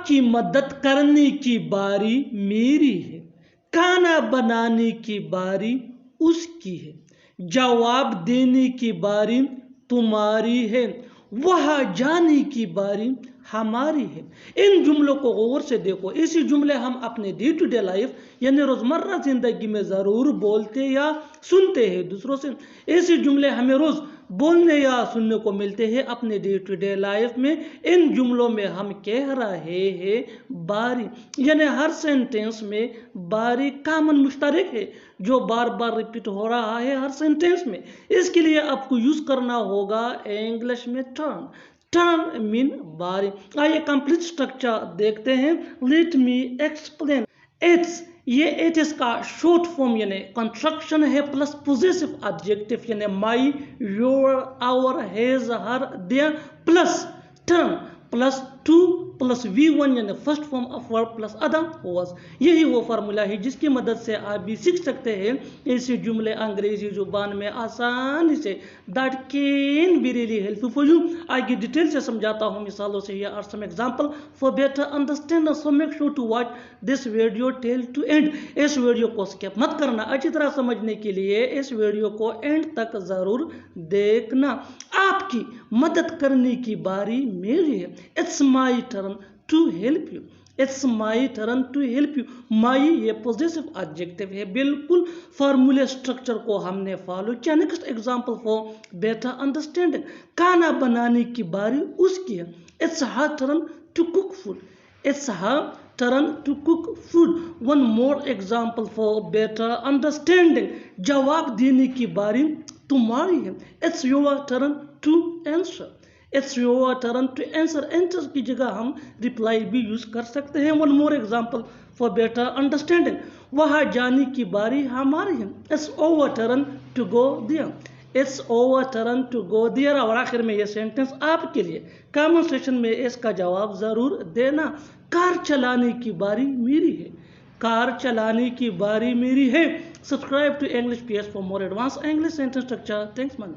आपकी मदद करने की बारी मेरी है, खाना बनाने की बारी उसकी है, जवाब देने की बारी तुम्हारी है, वहाँ जाने की बारी हमारी है। इन जुमलों को गौर से देखो। ऐसे जुमले हम अपने डे टू डे लाइफ यानी रोज़मर्रा ज़िंदगी में ज़रूर बोलते या सुनते हैं दूसरों से। ऐसे जुमले हमें रोज़ बोलने या सुनने को मिलते हैं अपने डे टू डे लाइफ में। इन जुमलों में हम कह रहे हैं बारी, यानी हर सेंटेंस में बारी कॉमन मुश्तरक है जो बार बार रिपीट हो रहा है हर सेंटेंस में। इसके लिए आपको यूज़ करना होगा इंग्लिश में टर्न। टर्न मीन बारी। आइए कंप्लीट स्ट्रक्चर देखते हैं। Let me explain. इट इसका शॉर्ट फॉर्म यानी कंस्ट्रक्शन है प्लस पोजेसिव एडजेक्टिव यानी my, your, our, his, her, their plus turn plus to plus V1 यानी first form of verb plus other was. यही वो formula है जिसकी मदद से आप भी सीख सकते हैं ऐसे जुमले अंग्रेजी जुबान में आसानी से। That can be really helpful for you. आगे डिटेल से समझाता हूँ मिसालों से। Here are some example for better understand, so make sure to watch this video till to end. इस वीडियो को स्किप मत करना। अच्छी तरह समझने के लिए इस वीडियो को एंड तक जरूर देखना। आपकी मदद करने की बारी मेरी है। It's my turn to help you. It's my turn to help you. My ये पोजेसिव एडजेक्टिव है। बिल्कुल फार्मूले स्ट्रक्चर को हमने फॉलो किया। Next example for better understanding, खाना बनाने की बारी उसकी है। It's her turn to cook food. It's her turn to cook food. One more example for better understanding, जवाब देने की बारी तुम्हारी है। It's your turn to answer. It's your turn to answer. Answer की जगह हम रिप्लाई भी यूज कर सकते हैं। One more example for better understanding, वहाँ जाने की बारी हमारी है। It's our turn to go there. It's our turn to go there. और आखिर में ये सेंटेंस आपके लिए। कमेंट सेक्शन में इसका जवाब जरूर देना। कार चलाने की बारी मेरी है। कार चलाने की बारी मेरी है। Subscribe to English PS for more advance English sentence structure. Thanks man.